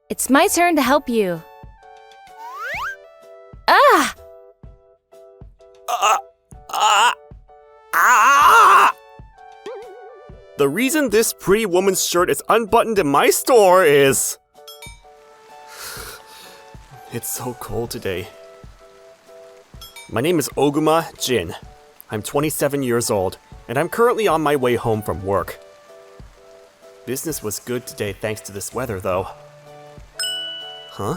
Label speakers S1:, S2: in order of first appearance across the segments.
S1: It's my turn to help you. Ah!
S2: The reason this pretty woman's shirt is unbuttoned in my store is... It's so cold today. My name is Oguma Jin. I'm 27 years old, and I'm currently on my way home from work. Business was good today thanks to this weather, though. Huh?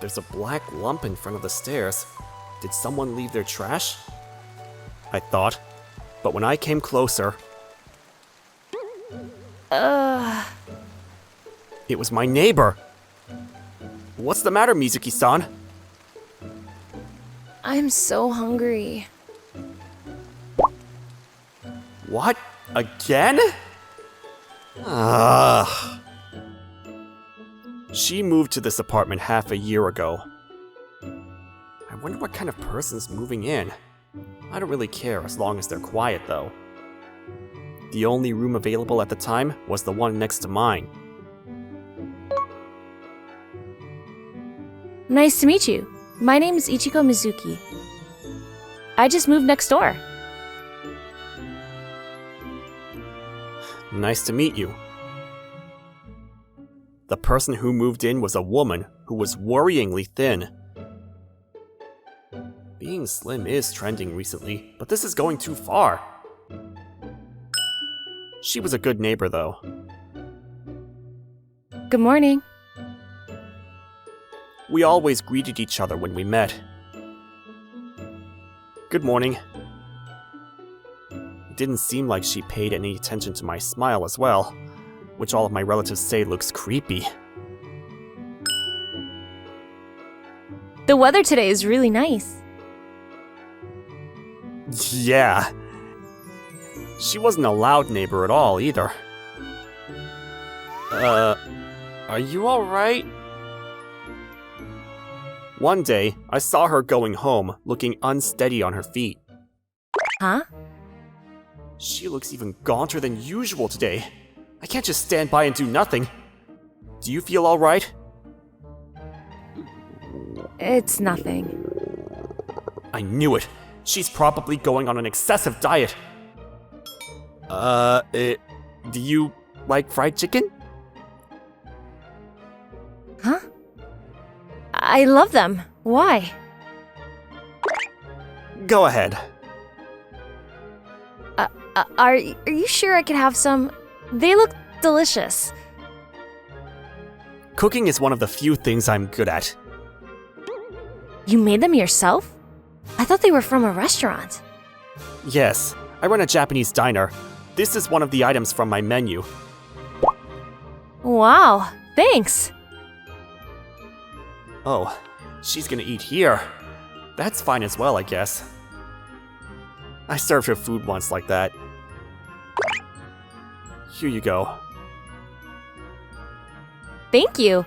S2: There's a black lump in front of the stairs. Did someone leave their trash? I thought, but when I came closer... It was my neighbor! What's the matter, Mizuki-san?
S1: I'm so hungry.
S2: What? Again? Ugh. She moved to this apartment half a year ago. I wonder what kind of person's moving in. I don't really care as long as they're quiet, though. The only room available at the time was the one next to mine.
S1: Nice to meet you. My name is Ichiko Mizuki. I just moved next door.
S2: Nice to meet you. The person who moved in was a woman who was worryingly thin. Being slim is trending recently, but this is going too far. She was a good neighbor, though.
S1: Good morning.
S2: We always greeted each other when we met. Good morning. It didn't seem like she paid any attention to my smile as well, which all of my relatives say looks creepy.
S1: The weather today is really nice.
S2: Yeah. She wasn't a loud neighbor at all, either. Are you alright? One day, I saw her going home, looking unsteady on her feet.
S1: Huh?
S2: She looks even gaunter than usual today. I can't just stand by and do nothing. Do you feel alright?
S1: It's nothing.
S2: I knew it. She's probably going on an excessive diet. Do you like fried chicken?
S1: Huh? I love them. Why?
S2: Go ahead.
S1: Are you sure I could have some? They look delicious.
S2: Cooking is one of the few things I'm good at.
S1: You made them yourself? I thought they were from a restaurant.
S2: Yes, I run a Japanese diner. This is one of the items from my menu.
S1: Wow, thanks.
S2: Oh, she's gonna eat here. That's fine as well, I guess. I served her food once like that. Here you go.
S1: Thank you.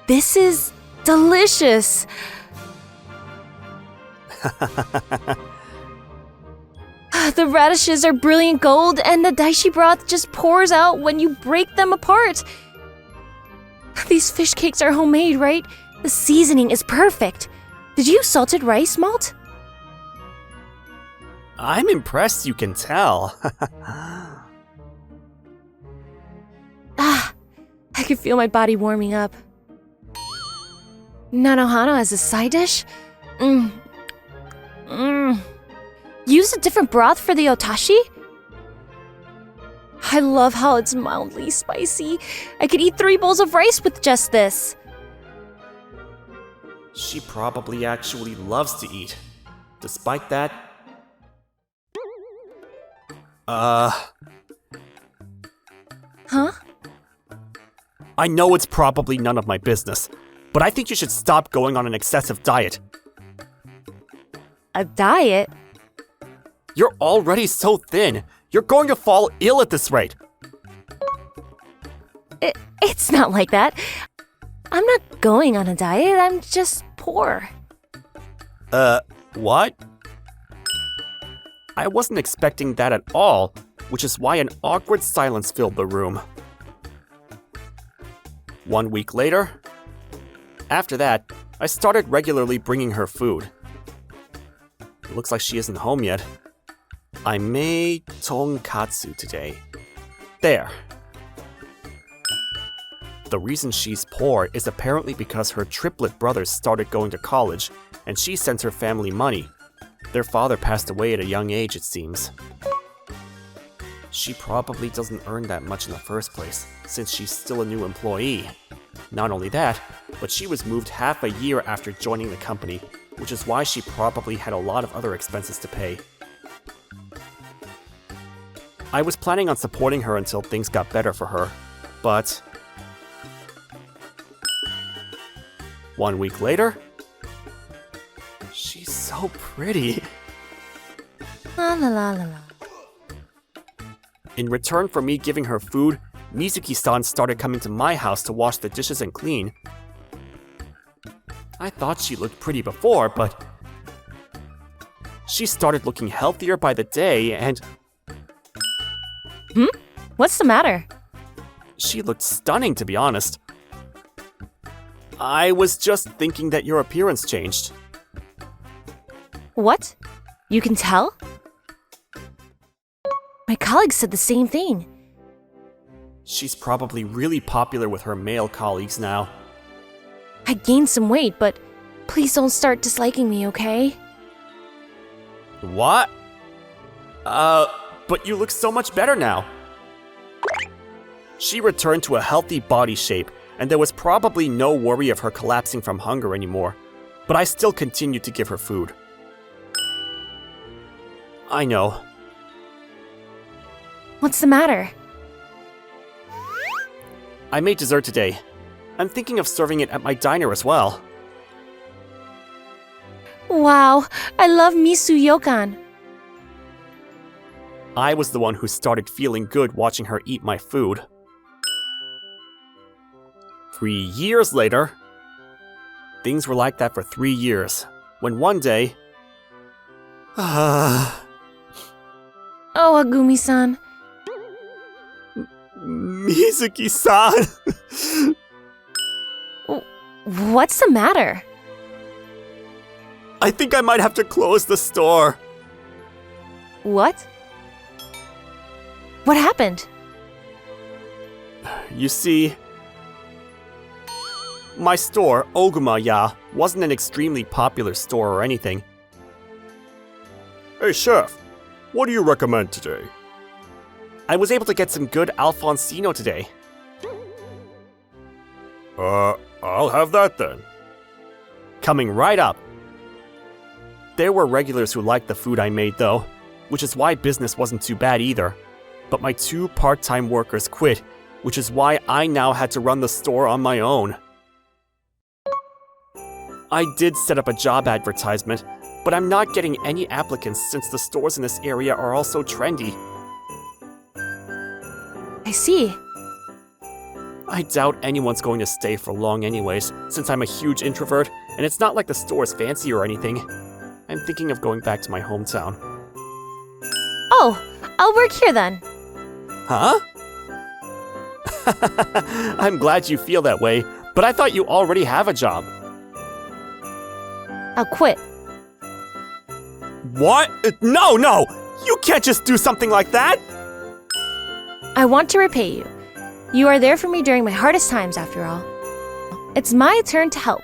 S1: This is delicious. The radishes are brilliant gold, and the dashi broth just pours out when you break them apart. These fish cakes are homemade, right? The seasoning is perfect. Did you use salted rice malt?
S2: I'm impressed you can tell.
S1: I can feel my body warming up. Nanohana as a side dish? Use a different broth for the otashi? I love how it's mildly spicy. I could eat 3 bowls of rice with just this.
S2: She probably actually loves to eat. Despite that...
S1: Huh?
S2: I know it's probably none of my business, but I think you should stop going on an excessive diet.
S1: A diet?
S2: You're already so thin. You're going to fall ill at this rate.
S1: It's not like that. I'm not going on a diet, I'm just poor.
S2: What? I wasn't expecting that at all, which is why an awkward silence filled the room. 1 week later. After that, I started regularly bringing her food. It looks like she isn't home yet. I made tonkatsu today. There. The reason she's poor is apparently because her triplet brothers started going to college, and she sends her family money. Their father passed away at a young age, it seems. She probably doesn't earn that much in the first place, since she's still a new employee. Not only that, but she was moved half a year after joining the company, which is why she probably had a lot of other expenses to pay. I was planning on supporting her until things got better for her, but 1 week later, she's so pretty.
S1: La la la la la.
S2: In return for me giving her food, Mizuki-san started coming to my house to wash the dishes and clean. I thought she looked pretty before, but she started looking healthier by the day, and
S1: What's the matter?
S2: she looked stunning, to be honest. I was just thinking that your appearance changed.
S1: What? You can tell? My colleagues said the same thing.
S2: She's probably really popular with her male colleagues now.
S1: I gained some weight, but please don't start disliking me, okay?
S2: What? But you look so much better now. She returned to a healthy body shape, and there was probably no worry of her collapsing from hunger anymore. But I still continued to give her food. I know.
S1: What's the matter?
S2: I made dessert today. I'm thinking of serving it at my diner as well.
S1: Wow, I love miso yokan.
S2: I was the one who started feeling good watching her eat my food. 3 years later, things were like that for 3 years, when one day...
S1: Oh, Agumi-san.
S2: Mizuki-san!
S1: What's the matter?
S2: I think I might have to close the store.
S1: What? What happened?
S2: You see, my store, Oguma-ya, wasn't an extremely popular store or anything. Hey chef, what do you recommend today? I was able to get some good Alfonsino today. I'll have that then. Coming right up. There were regulars who liked the food I made though, which is why business wasn't too bad either. But my 2 part-time workers quit, which is why I now had to run the store on my own. I did set up a job advertisement, but I'm not getting any applicants since the stores in this area are all so trendy.
S1: I see.
S2: I doubt anyone's going to stay for long anyways, since I'm a huge introvert, and it's not like the store is fancy or anything. I'm thinking of going back to my hometown.
S1: Oh, I'll work here then.
S2: Huh? I'm glad you feel that way, but I thought you already have a job.
S1: I'll quit.
S2: What? No! You can't just do something like that!
S1: I want to repay you. You are there for me during my hardest times, after all. It's my turn to help.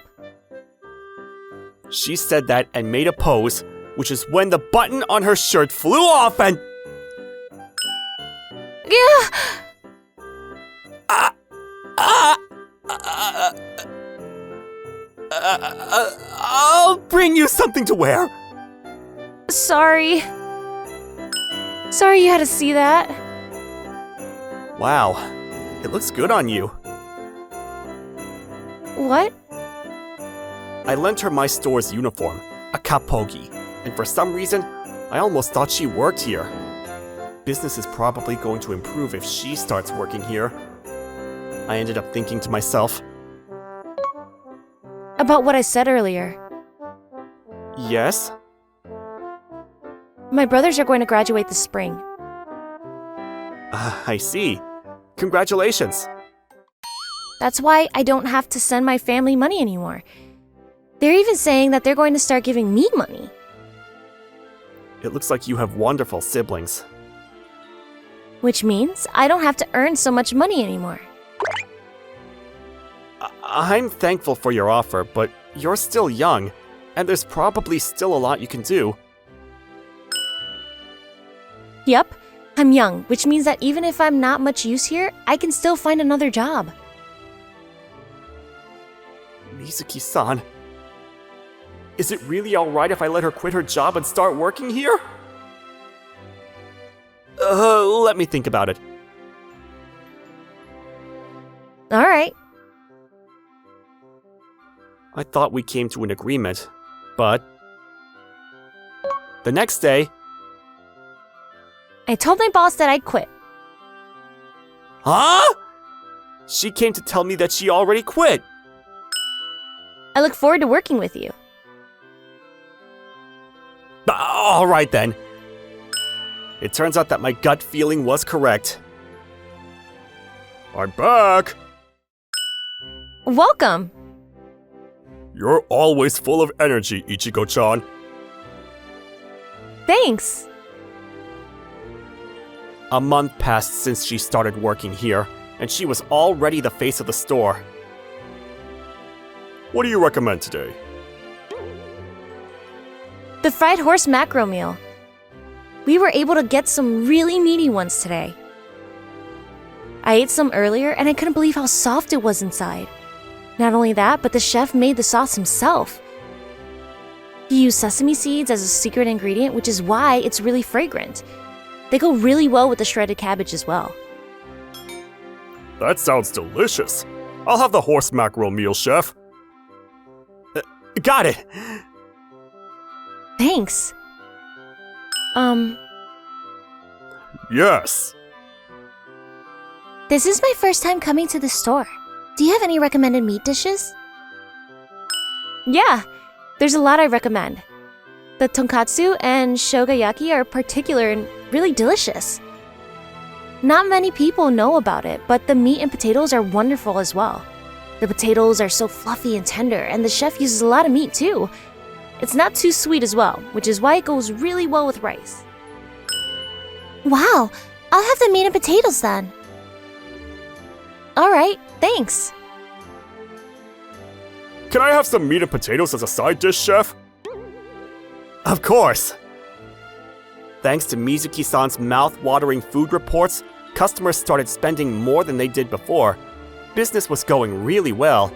S2: She said that and made a pose, which is when the button on her shirt flew off and...
S1: Yeah.
S2: I'll bring you something to wear.
S1: Sorry. Sorry you had to see that.
S2: Wow, it looks good on you.
S1: What?
S2: I lent her my store's uniform, a kappogi, and for some reason, I almost thought she worked here. Business is probably going to improve if she starts working here. I ended up thinking to myself,
S1: About what I said earlier.
S2: yes?
S1: My brothers are going to graduate this spring.
S2: I see. Congratulations.
S1: That's why I don't have to send my family money anymore. They're even saying that they're going to start giving me money.
S2: It looks like you have wonderful siblings.
S1: Which means I don't have to earn so much money anymore.
S2: I'm thankful for your offer, but you're still young, and there's probably still a lot you can do.
S1: Yup, I'm young, which means that even if I'm not much use here, I can still find another job.
S2: Mizuki-san, is it really alright if I let her quit her job and start working here? Let me think about it.
S1: Alright.
S2: I thought we came to an agreement, but... The next day...
S1: I told my boss that I'd quit.
S2: Huh? She came to tell me that she already quit.
S1: I look forward to working with you.
S2: Alright then. It turns out that my gut feeling was correct. I'm back!
S1: Welcome!
S2: You're always full of energy, Ichigo-chan.
S1: Thanks!
S2: A month passed since she started working here, and she was already the face of the store. What do you recommend today?
S1: The fried horse mackerel meal. We were able to get some really meaty ones today. I ate some earlier and I couldn't believe how soft it was inside. Not only that, but the chef made the sauce himself. He used sesame seeds as a secret ingredient, which is why it's really fragrant. They go really well with the shredded cabbage as well.
S2: That sounds delicious. I'll have the horse mackerel meal, chef. Got it!
S1: Thanks.
S2: Yes.
S1: This is my first time coming to the store. Do you have any recommended meat dishes? Yeah, there's a lot I recommend. The tonkatsu and shogayaki are particular and really delicious. Not many people know about it, but the meat and potatoes are wonderful as well. The potatoes are so fluffy and tender, and the chef uses a lot of meat too. It's not too sweet as well, which is why it goes really well with rice. Wow, I'll have the meat and potatoes then. Alright, thanks.
S2: Can I have some meat and potatoes as a side dish, chef? Of course! Thanks to Mizuki-san's mouth-watering food reports, customers started spending more than they did before. Business was going really well.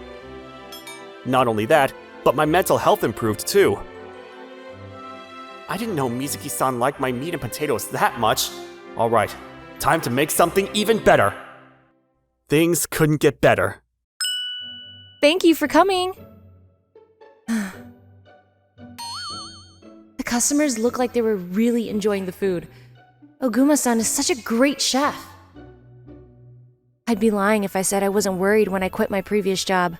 S2: Not only that, but my mental health improved too. I didn't know Mizuki-san liked my meat and potatoes that much. Alright, time to make something even better. Things couldn't get better.
S1: Thank you for coming. The customers looked like they were really enjoying the food. Oguma-san is such a great chef. I'd be lying if I said I wasn't worried when I quit my previous job.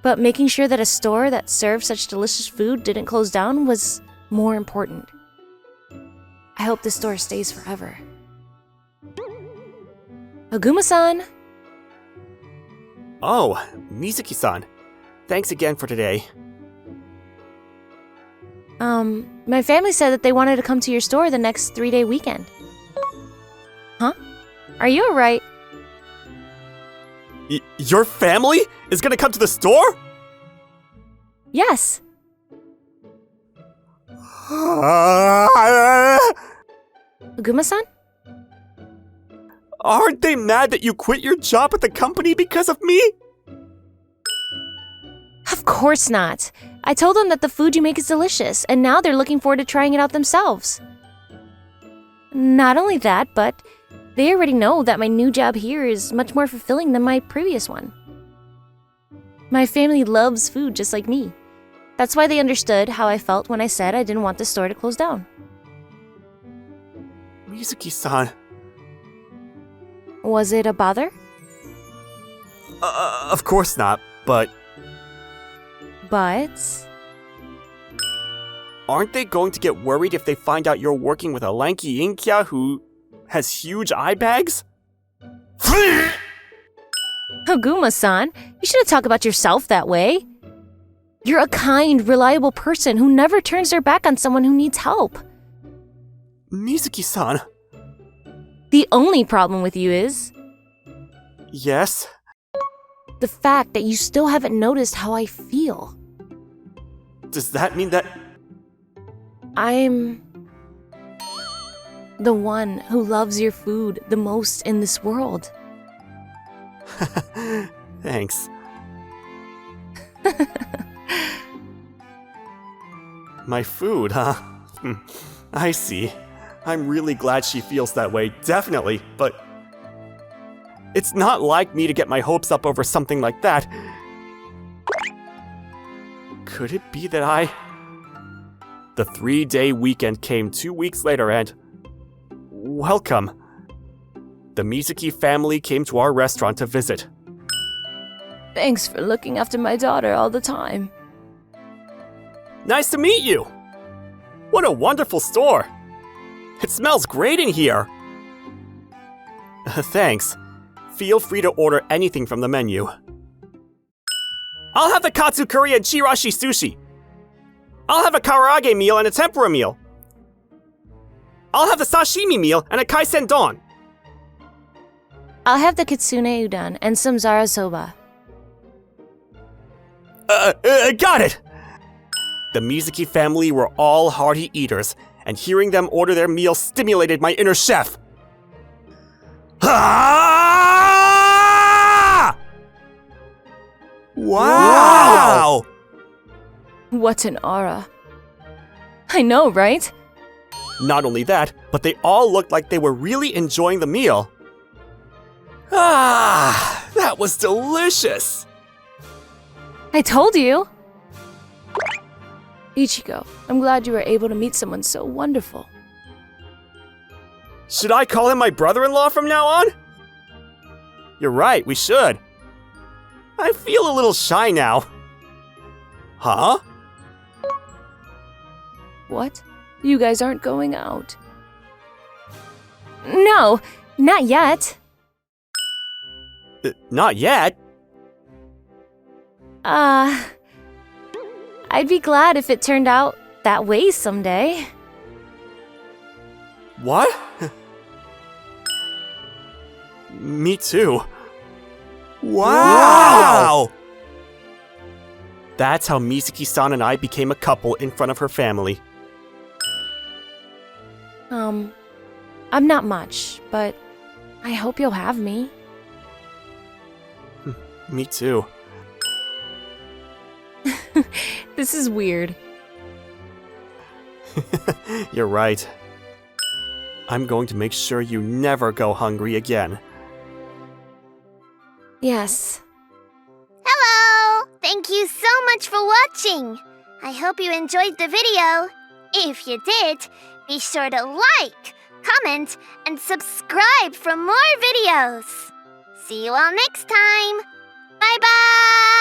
S1: But making sure that a store that served such delicious food didn't close down was more important. I hope this store stays forever. Oguma-san!
S2: Oh, Mizuki-san. Thanks again for today.
S1: My family said that they wanted to come to your store the next 3-day weekend. Huh? Are you alright?
S2: Your family is gonna come to the store?
S1: Yes. Oguma-san?
S2: Aren't they mad that you quit your job at the company because of me?
S1: Of course not. I told them that the food you make is delicious, and now they're looking forward to trying it out themselves. Not only that, but they already know that my new job here is much more fulfilling than my previous one. My family loves food just like me. That's why they understood how I felt when I said I didn't want the store to close down.
S2: Mizuki-san.
S1: Was it a bother?
S2: Of course not, but...
S1: But...
S2: Aren't they going to get worried if they find out you're working with a lanky inkya who has huge eye bags?
S1: Oguma-san, you shouldn't talk about yourself that way. You're a kind, reliable person who never turns their back on someone who needs help.
S2: Mizuki-san.
S1: The only problem with you is
S2: Yes?
S1: the fact that you still haven't noticed how I feel.
S2: Does that mean that...
S1: I'm the one who loves your food the most in this world.
S2: Thanks. My food, huh? I see. I'm really glad she feels that way, definitely, but... It's not like me to get my hopes up over something like that. Could it be that I... The 3-day weekend came 2 weeks later and... Welcome. The Mizuki family came to our restaurant to visit.
S1: Thanks for looking after my daughter all the time.
S2: Nice to meet you! What a wonderful store! It smells great in here! Thanks. Feel free to order anything from the menu. I'll have the katsu curry and chirashi sushi. I'll have a karaage meal and a tempura meal. I'll have the sashimi meal and a kaisen don.
S1: I'll have the kitsune udon and some zara soba.
S2: Got it! The Mizuki family were all hearty eaters, and hearing them order their meal stimulated my inner chef. Ah! Wow!
S1: What an aura. I know, right?
S2: Not only that, but they all looked like they were really enjoying the meal. Ah, that was delicious!
S1: I told you! Ichigo, I'm glad you were able to meet someone so wonderful.
S2: Should I call him my brother-in-law from now on? You're right, we should. I feel a little shy now. Huh?
S1: What? You guys aren't going out? No, not yet.
S2: Not yet.
S1: I'd be glad if it turned out that way someday.
S2: What? Me too. Wow! That's how Mizuki-san and I became a couple in front of her family.
S1: I'm not much, but I hope you'll have me.
S2: Me too.
S1: This is weird.
S2: You're right. I'm going to make sure you never go hungry again.
S1: Yes.
S3: Hello! Thank you so much for watching! I hope you enjoyed the video. If you did, be sure to like, comment, and subscribe for more videos. See you all next time! Bye-bye!